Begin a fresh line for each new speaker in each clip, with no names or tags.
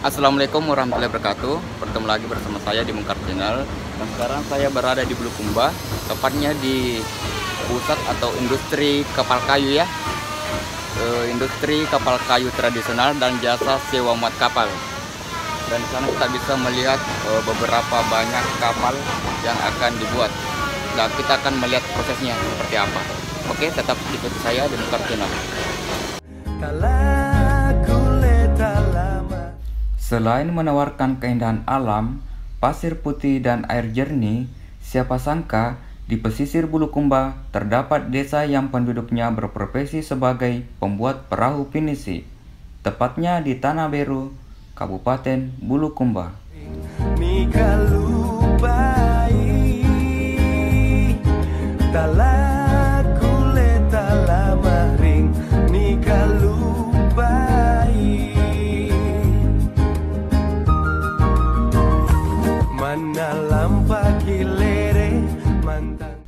Assalamualaikum warahmatullahi wabarakatuh. Bertemu lagi bersama saya di Mungkar Channel. Dan sekarang saya berada di Bulukumba, tepatnya di pusat atau industri kapal kayu ya. Industri kapal kayu tradisional dan jasa sewa muat kapal. Dan di sana kita bisa melihat beberapa banyak kapal yang akan dibuat. Dan kita akan melihat prosesnya seperti apa. Oke, tetap ikuti saya di Mungkar Channel. Selain menawarkan keindahan alam, pasir putih dan air jernih, siapa sangka di pesisir Bulukumba terdapat desa yang penduduknya berprofesi sebagai pembuat perahu pinisi, tepatnya di Tanah Beru, Kabupaten Bulukumba.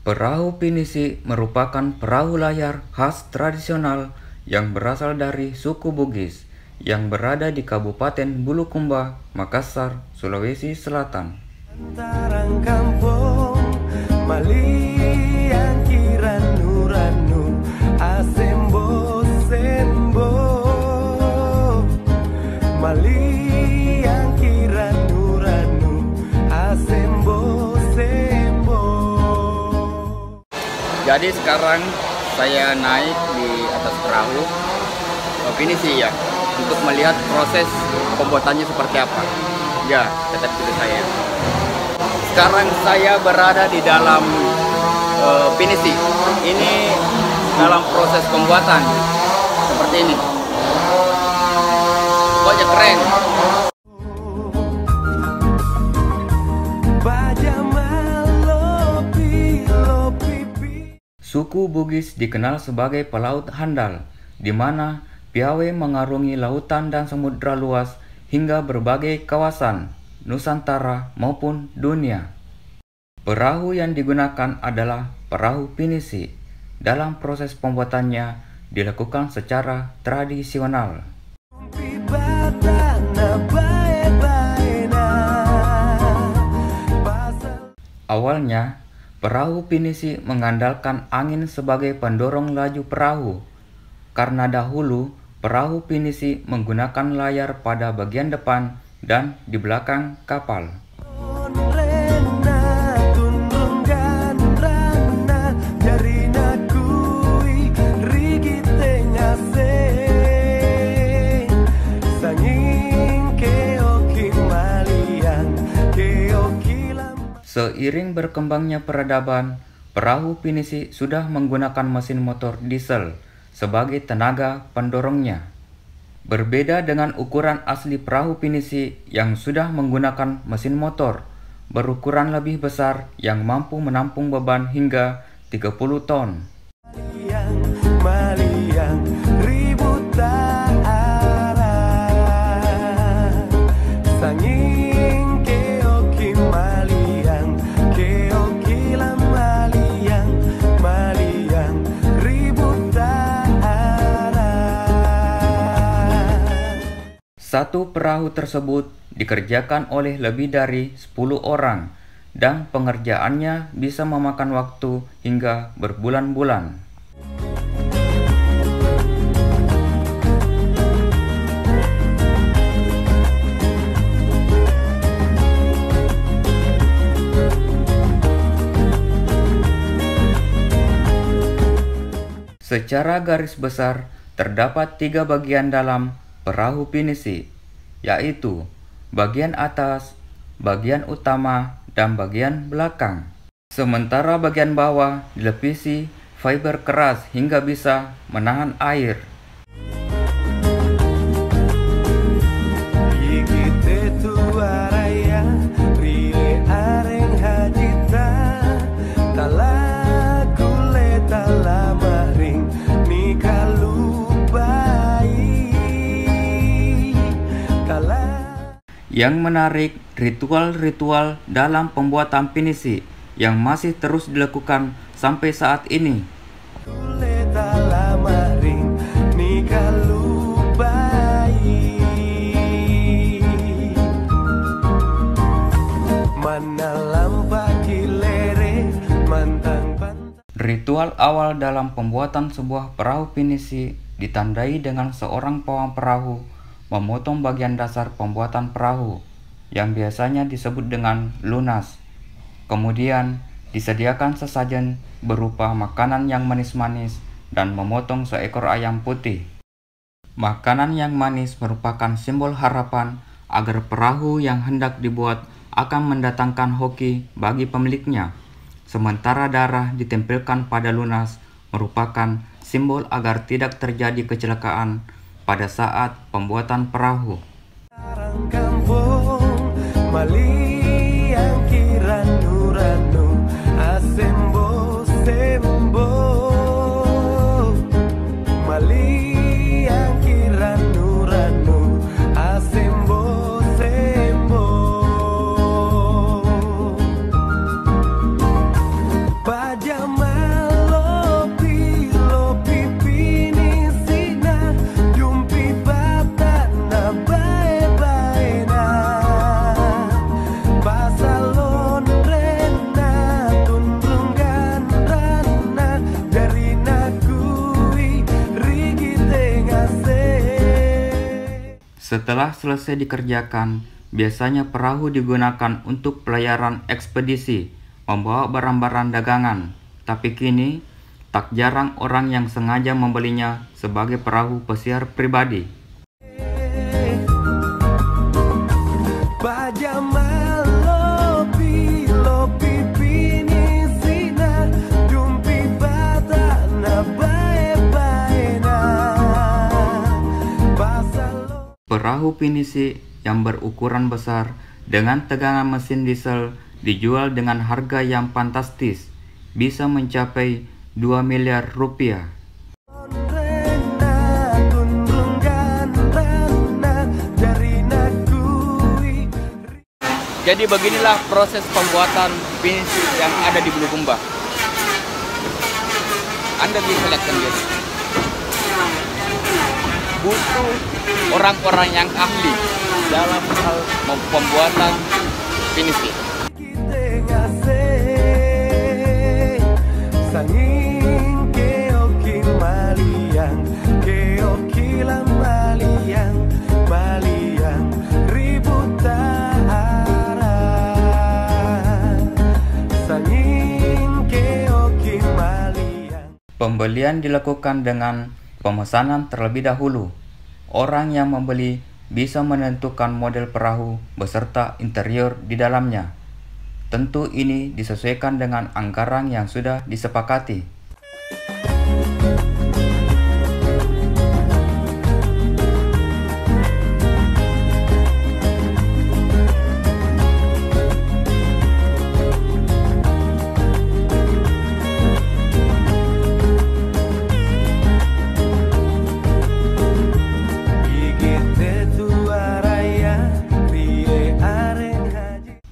Perahu pinisi merupakan perahu layar khas tradisional yang berasal dari suku Bugis yang berada di Kabupaten Bulukumba, Makassar, Sulawesi Selatan. Jadi sekarang saya naik di atas perahu pinisi ya, untuk melihat proses pembuatannya seperti apa. Ya, tetap ikuti saya. Sekarang saya berada di dalam pinisi. Ini dalam proses pembuatan seperti ini. Pokoknya keren. Suku Bugis dikenal sebagai pelaut handal, di mana piawai mengarungi lautan dan samudra luas hingga berbagai kawasan Nusantara maupun dunia. Perahu yang digunakan adalah perahu pinisi. Dalam proses pembuatannya dilakukan secara tradisional. Awalnya, perahu pinisi mengandalkan angin sebagai pendorong laju perahu, karena dahulu perahu pinisi menggunakan layar pada bagian depan dan di belakang kapal. Seiring berkembangnya peradaban, perahu pinisi sudah menggunakan mesin motor diesel sebagai tenaga pendorongnya. Berbeda dengan ukuran asli perahu pinisi yang sudah menggunakan mesin motor berukuran lebih besar yang mampu menampung beban hingga 30 ton. Satu perahu tersebut dikerjakan oleh lebih dari 10 orang dan pengerjaannya bisa memakan waktu hingga berbulan-bulan. Secara garis besar terdapat 3 bagian dalam perahu pinisi, yaitu bagian atas, bagian utama, dan bagian belakang. Sementara bagian bawah dilapisi fiber keras hingga bisa menahan air. Yang menarik, ritual-ritual dalam pembuatan pinisi yang masih terus dilakukan sampai saat ini. Ritual awal dalam pembuatan sebuah perahu pinisi ditandai dengan seorang pawang perahu memotong bagian dasar pembuatan perahu yang biasanya disebut dengan lunas. Kemudian disediakan sesajen berupa makanan yang manis-manis dan memotong seekor ayam putih. Makanan yang manis merupakan simbol harapan agar perahu yang hendak dibuat akan mendatangkan hoki bagi pemiliknya. Sementara darah ditempelkan pada lunas merupakan simbol agar tidak terjadi kecelakaan pada saat pembuatan perahu. Setelah selesai dikerjakan, biasanya perahu digunakan untuk pelayaran ekspedisi, membawa barang-barang dagangan. Tapi kini, tak jarang orang yang sengaja membelinya sebagai perahu pesiar pribadi. Perahu pinisi yang berukuran besar dengan tegangan mesin diesel dijual dengan harga yang fantastis, bisa mencapai 2 miliar rupiah. Jadi beginilah proses pembuatan pinisi yang ada di Bulukumba. Anda bisa lihat sendiri. Butuh orang-orang yang ahli dalam hal pembuatan pinisi. Pembelian dilakukan dengan pemesanan terlebih dahulu. Orang yang membeli bisa menentukan model perahu beserta interior di dalamnya. Tentu ini disesuaikan dengan anggaran yang sudah disepakati.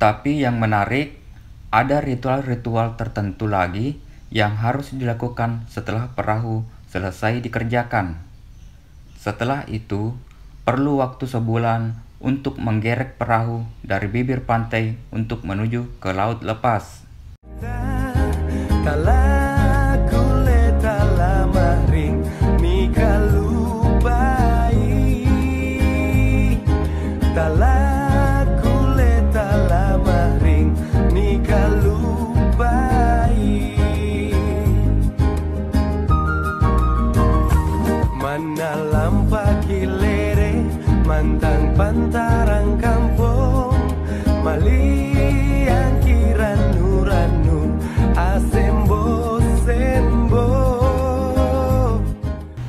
Tapi yang menarik, ada ritual-ritual tertentu lagi yang harus dilakukan setelah perahu selesai dikerjakan. Setelah itu, perlu waktu sebulan untuk menggerek perahu dari bibir pantai untuk menuju ke laut lepas.
Pantarang kampung Maliang kiranu ranu asembo sembo.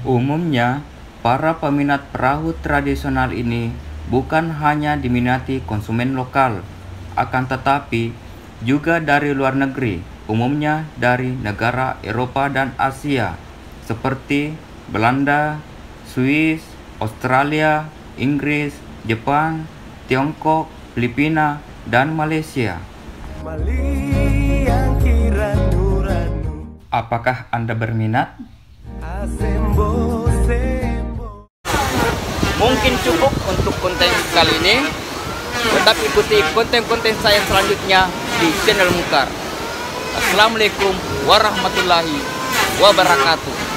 Umumnya, para peminat perahu tradisional ini bukan hanya diminati konsumen lokal, akan tetapi juga dari luar negeri, umumnya dari negara Eropa dan Asia, seperti Belanda, Swiss, Australia, Inggris, Jepang, Tiongkok, Filipina, dan Malaysia. Apakah Anda berminat? Mungkin cukup untuk konten kali ini, tetap ikuti konten-konten saya selanjutnya di channel Mukar. Assalamualaikum warahmatullahi wabarakatuh.